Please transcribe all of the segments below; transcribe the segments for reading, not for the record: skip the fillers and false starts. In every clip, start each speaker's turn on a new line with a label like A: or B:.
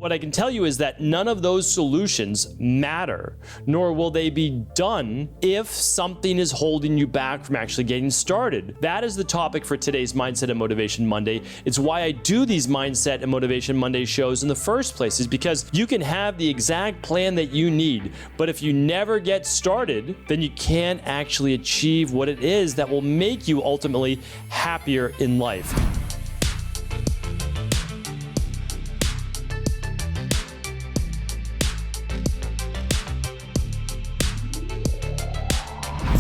A: What I can tell you is that none of those solutions matter, nor will they be done if something is holding you back from actually getting started. That is the topic for today's Mindset and Motivation Monday. It's why I do these Mindset and Motivation Monday shows in the first place, is because you can have the exact plan that you need, but if you never get started, then you can't actually achieve what it is that will make you ultimately happier in life.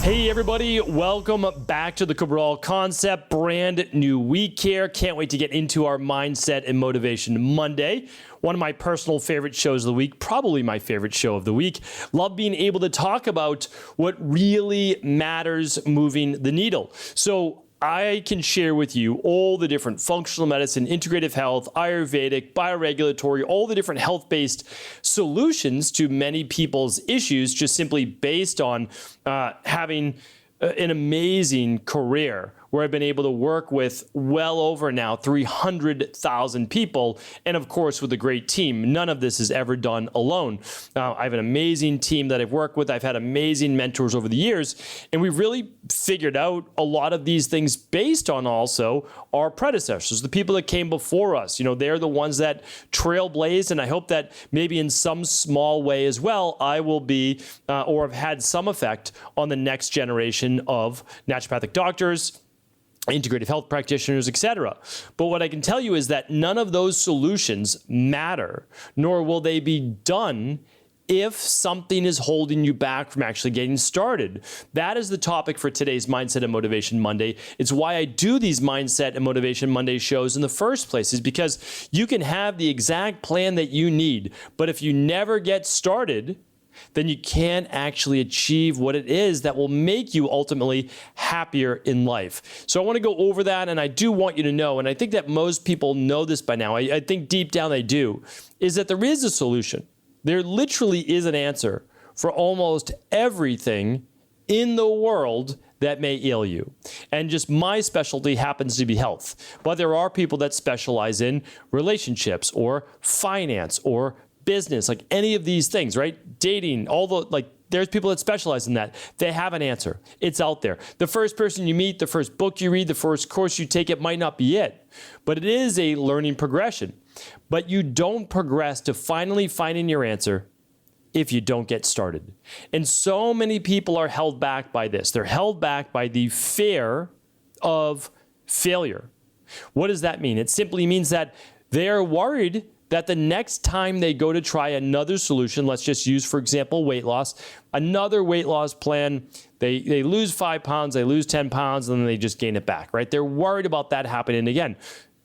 A: Hey everybody, welcome back to the Cabral Concept. Brand new week here. Can't wait to get into our Mindset and Motivation Monday. One of my personal favorite shows of the week, probably my favorite show of the week. Love being able to talk about what really matters moving the needle. So I can share with you all the different functional medicine, integrative health, Ayurvedic, bioregulatory, all the different health-based solutions to many people's issues, just simply based on having an amazing career where I've been able to work with well over now 300,000 people, and of course with a great team. None of this is ever done alone. I have an amazing team that I've worked with. I've had amazing mentors over the years, and we've really figured out a lot of these things based on also our predecessors, the people that came before us. You know, they're the ones that trailblazed, and I hope that maybe in some small way as well, I will be or have had some effect on the next generation of naturopathic doctors, integrative health practitioners, etc. But what I can tell you is that none of those solutions matter, nor will they be done if something is holding you back from actually getting started. That is the topic for today's Mindset and Motivation Monday. It's why I do these Mindset and Motivation Monday shows in the first place, is because you can have the exact plan that you need, but if you never get started, then you can't actually achieve what it is that will make you ultimately happier in life. So I want to go over that, and I do want you to know, and I think that most people know this by now, I think deep down they do, is that there is a solution. There literally is an answer for almost everything in the world that may ail you. And just my specialty happens to be health. But there are people that specialize in relationships or finance or business, like any of these things, right? Dating, all the, there's people that specialize in that. They have an answer. It's out there. The first person you meet, the first book you read, the first course you take, it might not be it, but it is a learning progression. But you don't progress to finally finding your answer if you don't get started. And so many people are held back by this. They're held back by the fear of failure. What does that mean? It simply means that they are worried that the next time they go to try another solution, let's just use, for example, weight loss, another weight loss plan, they lose 5 pounds, they lose 10 pounds, and then they just gain it back, right? They're worried about that happening again.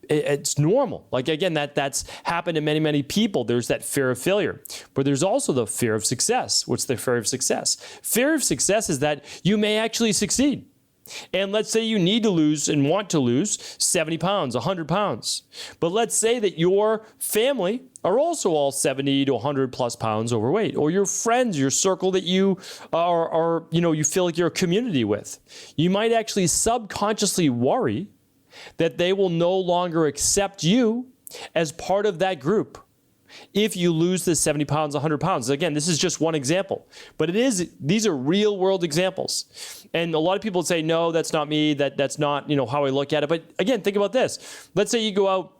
A: It's normal. Like, again, that's happened to many, many people. There's that fear of failure. But there's also the fear of success. What's the fear of success? Fear of success is that you may actually succeed. And let's say you need to lose and want to lose 70 pounds, 100 pounds. But let's say that your family are also all 70 to 100 plus pounds overweight, or your friends, your circle that you are you feel like you're a community with. You might actually subconsciously worry that they will no longer accept you as part of that group if you lose the 70 pounds, 100 pounds. Again, this is just one example, but these are real world examples. And a lot of people say, no, that's not me, that's not, how I look at it. But again, think about this. Let's say you go out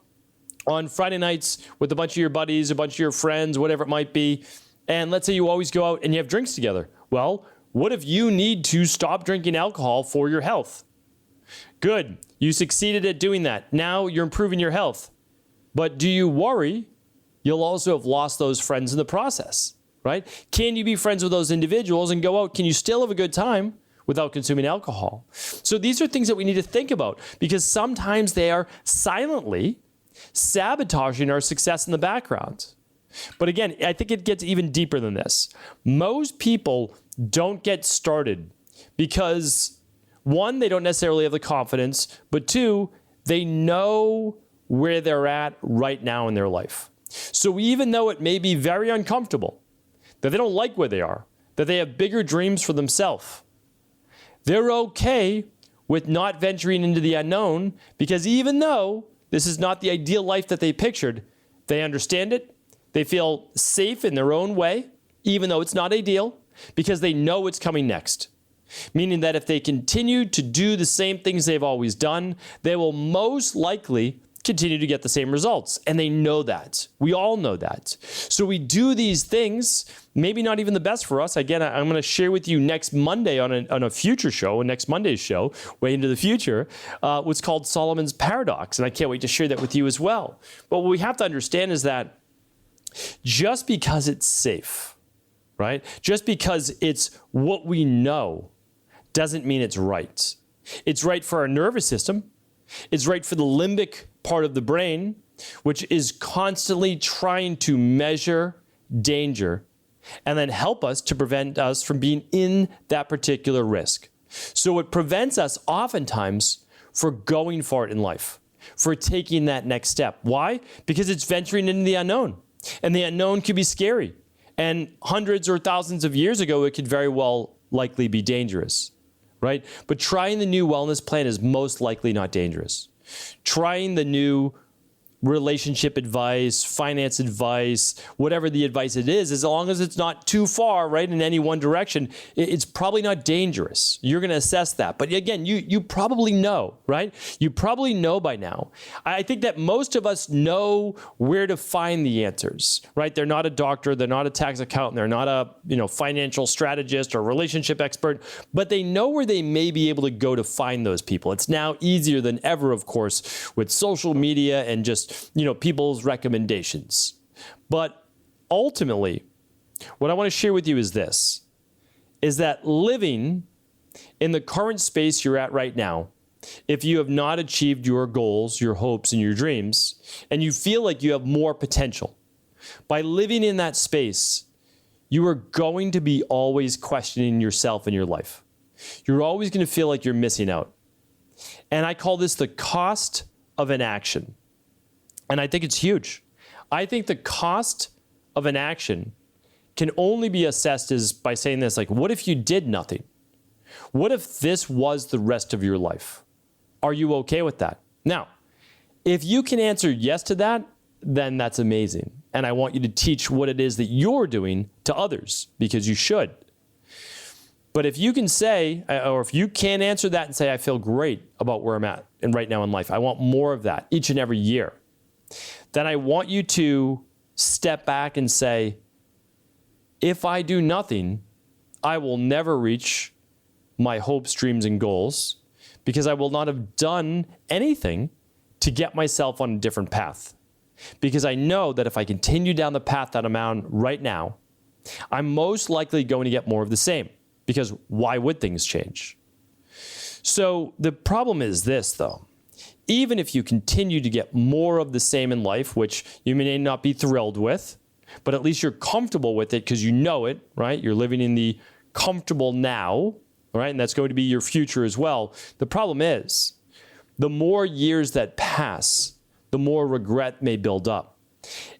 A: on Friday nights with a bunch of your buddies, a bunch of your friends, whatever it might be. And let's say you always go out and you have drinks together. Well, what if you need to stop drinking alcohol for your health? Good. You succeeded at doing that. Now you're improving your health. But do you worry you'll also have lost those friends in the process, right? Can you be friends with those individuals and go out? Can you still have a good time without consuming alcohol? So these are things that we need to think about, because sometimes they are silently sabotaging our success in the background. But again, I think it gets even deeper than this. Most people don't get started because, one, they don't necessarily have the confidence, but two, they know where they're at right now in their life. So even though it may be very uncomfortable, that they don't like where they are, that they have bigger dreams for themselves, they're okay with not venturing into the unknown, because even though this is not the ideal life that they pictured, they understand it, They feel safe in their own way, even though it's not ideal, because they know what's coming next. Meaning that if they continue to do the same things they've always done, they will most likely continue to get the same results. And they know that. We all know that. So we do these things, maybe not even the best for us. Again, I'm going to share with you next Monday on a future show, next Monday's show, way into the future, what's called Solomon's Paradox. And I can't wait to share that with you as well. But what we have to understand is that just because it's safe, right? Just because it's what we know doesn't mean it's right. It's right for our nervous system. It's right for the limbic part of the brain, which is constantly trying to measure danger and then help us to prevent us from being in that particular risk. So it prevents us oftentimes for going for it in life, for taking that next step. Why? Because it's venturing into the unknown. And the unknown could be scary. And hundreds or thousands of years ago, it could very well likely be dangerous, right? But trying the new wellness plan is most likely not dangerous. Trying the new relationship advice, finance advice, whatever the advice it is, as long as it's not too far, right, in any one direction, it's probably not dangerous. You're going to assess that. But again, you probably know, right? You probably know by now. I think that most of us know where to find the answers, right? They're not a doctor, they're not a tax accountant, they're not a financial strategist or relationship expert, but they know where they may be able to go to find those people. It's now easier than ever, of course, with social media and just people's recommendations. But ultimately, what I want to share with you is this, is that living in the current space you're at right now, if you have not achieved your goals, your hopes, and your dreams, and you feel like you have more potential, by living in that space, you are going to be always questioning yourself in your life. You're always going to feel like you're missing out. And I call this the cost of inaction. And I think it's huge. I think the cost of an action can only be assessed as by saying this, like, what if you did nothing? What if this was the rest of your life? Are you okay with that? Now, if you can answer yes to that, then that's amazing. And I want you to teach what it is that you're doing to others, because you should. But if you can say, or if you can answer that and say, I feel great about where I'm at and right now in life, I want more of that each and every year, then I want you to step back and say, if I do nothing, I will never reach my hopes, dreams, and goals, because I will not have done anything to get myself on a different path. Because I know that if I continue down the path that I'm on right now, I'm most likely going to get more of the same. Because why would things change? So the problem is this, though. Even if you continue to get more of the same in life, which you may not be thrilled with, but at least you're comfortable with it because you know it, right? You're living in the comfortable now, right? And that's going to be your future as well. The problem is, the more years that pass, the more regret may build up.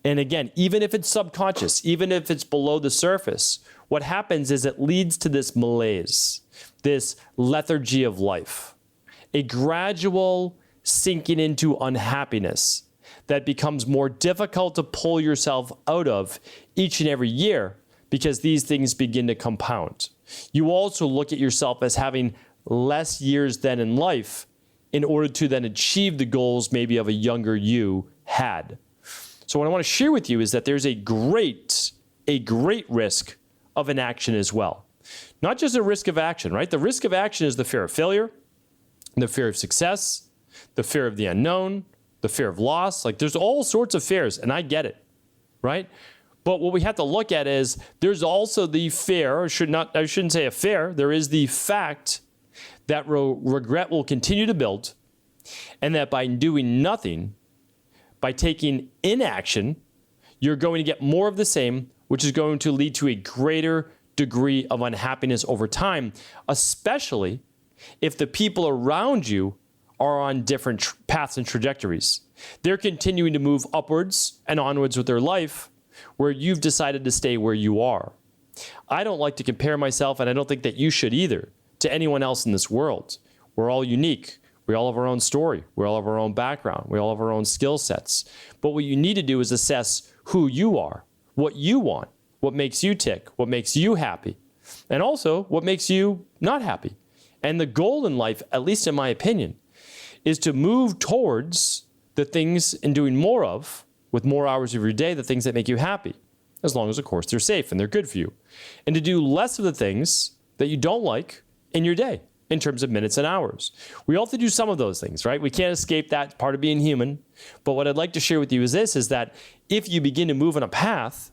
A: And again, even if it's subconscious, even if it's below the surface, what happens is it leads to this malaise, this lethargy of life, a gradual sinking into unhappiness that becomes more difficult to pull yourself out of each and every year because these things begin to compound. You also look at yourself as having less years than in life in order to then achieve the goals maybe of a younger you had. So what I want to share with you is that there's a great risk of inaction as well. Not just a risk of action, right? The risk of action is the fear of failure, the fear of success, the fear of the unknown, the fear of loss. Like, there's all sorts of fears, and I get it, right? But what we have to look at is there's also the fear, I shouldn't say a fear, there is the fact that regret will continue to build, and that by doing nothing, by taking inaction, you're going to get more of the same, which is going to lead to a greater degree of unhappiness over time, especially if the people around you are on different paths and trajectories. They're continuing to move upwards and onwards with their life, where you've decided to stay where you are. I don't like to compare myself, and I don't think that you should either, to anyone else in this world. We're all unique. We all have our own story. We all have our own background. We all have our own skill sets. But what you need to do is assess who you are, what you want, what makes you tick, what makes you happy, and also what makes you not happy. And the goal in life, at least in my opinion, is to move towards the things and doing more of, with more hours of your day, the things that make you happy, as long as, of course, they're safe and they're good for you. And to do less of the things that you don't like in your day, in terms of minutes and hours. We all have to do some of those things, right? We can't escape that part of being human. But what I'd like to share with you is this, is that if you begin to move on a path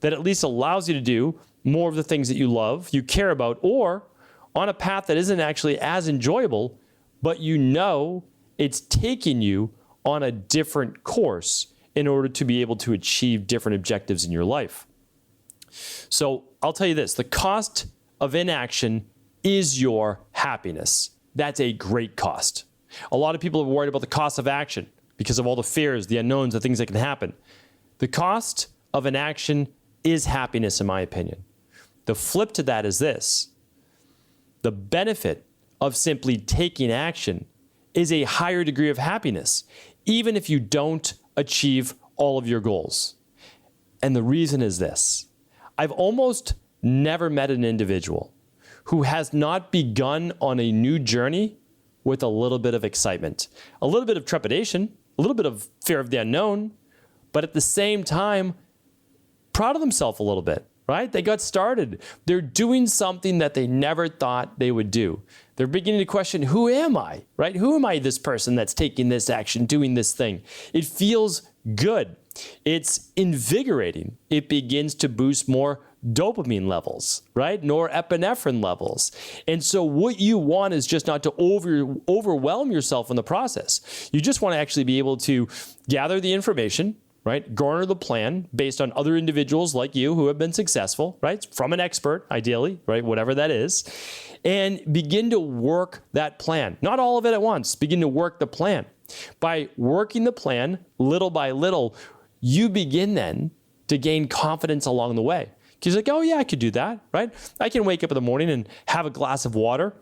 A: that at least allows you to do more of the things that you love, you care about, or on a path that isn't actually as enjoyable, but you know it's taking you on a different course in order to be able to achieve different objectives in your life. So I'll tell you this, the cost of inaction is your happiness. That's a great cost. A lot of people are worried about the cost of action because of all the fears, the unknowns, the things that can happen. The cost of inaction is happiness, in my opinion. The flip to that is this. The benefit of simply taking action is a higher degree of happiness, even if you don't achieve all of your goals. And the reason is this. I've almost never met an individual who has not begun on a new journey with a little bit of excitement, a little bit of trepidation, a little bit of fear of the unknown, but at the same time, proud of themselves a little bit, right? They got started. They're doing something that they never thought they would do. They're beginning to question, who am I, right? Who am I, this person that's taking this action, doing this thing? It feels good. It's invigorating. It begins to boost more dopamine levels, right? Norepinephrine levels. And so what you want is just not to overwhelm yourself in the process. You just want to actually be able to gather the information, right? Garner the plan based on other individuals like you who have been successful, right? From an expert, ideally, right? Whatever that is. And begin to work that plan. Not all of it at once. Begin to work the plan. By working the plan little by little, you begin then to gain confidence along the way. Because you're like, oh yeah, I could do that, right? I can wake up in the morning and have a glass of water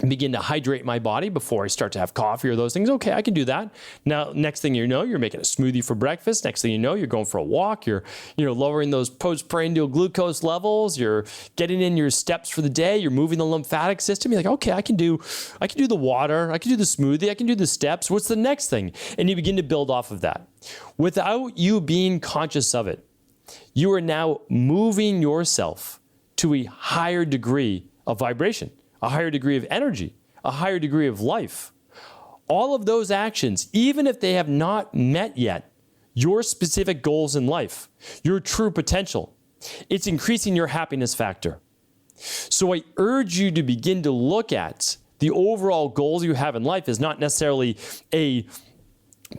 A: and begin to hydrate my body before I start to have coffee or those things. Okay, I can do that. Now, next thing you know, you're making a smoothie for breakfast. Next thing you know, you're going for a walk. You're lowering those postprandial glucose levels. You're getting in your steps for the day. You're moving the lymphatic system. You're like, okay, I can do the water. I can do the smoothie. I can do the steps. What's the next thing? And you begin to build off of that. Without you being conscious of it, you are now moving yourself to a higher degree of vibration, a higher degree of energy, a higher degree of life. All of those actions, even if they have not met yet your specific goals in life, your true potential, it's increasing your happiness factor. So I urge you to begin to look at the overall goals you have in life as not necessarily a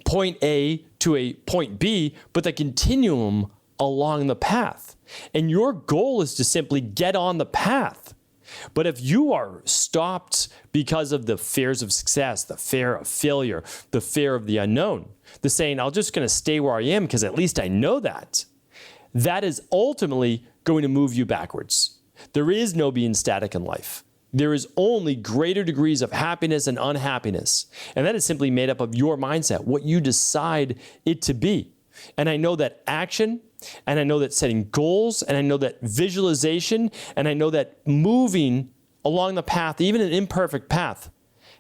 A: point A to a point B, but the continuum along the path. And your goal is to simply get on the path. But if you are stopped because of the fears of success, the fear of failure, the fear of the unknown, the saying, I'm just going to stay where I am because at least I know that is ultimately going to move you backwards. There is no being static in life. There is only greater degrees of happiness and unhappiness. And that is simply made up of your mindset, what you decide it to be. And I know that action, and I know that setting goals, and I know that visualization, and I know that moving along the path, even an imperfect path,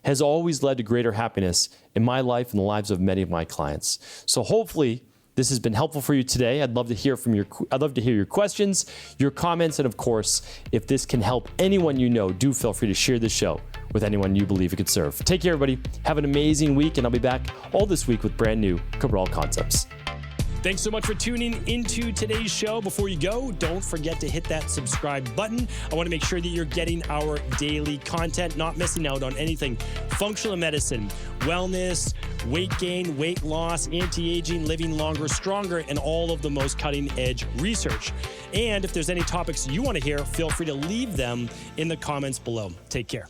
A: has always led to greater happiness in my life and the lives of many of my clients. So hopefully this has been helpful for you today. I'd love to hear your questions, your comments, and of course, if this can help anyone you know, do feel free to share this show with anyone you believe it could serve. Take care, everybody. Have an amazing week, and I'll be back all this week with brand new Cabral concepts. Thanks so much for tuning into today's show. Before you go, don't forget to hit that subscribe button. I want to make sure that you're getting our daily content, not missing out on anything functional medicine, wellness, weight gain, weight loss, anti-aging, living longer, stronger, and all of the most cutting-edge research. And if there's any topics you want to hear, feel free to leave them in the comments below. Take care.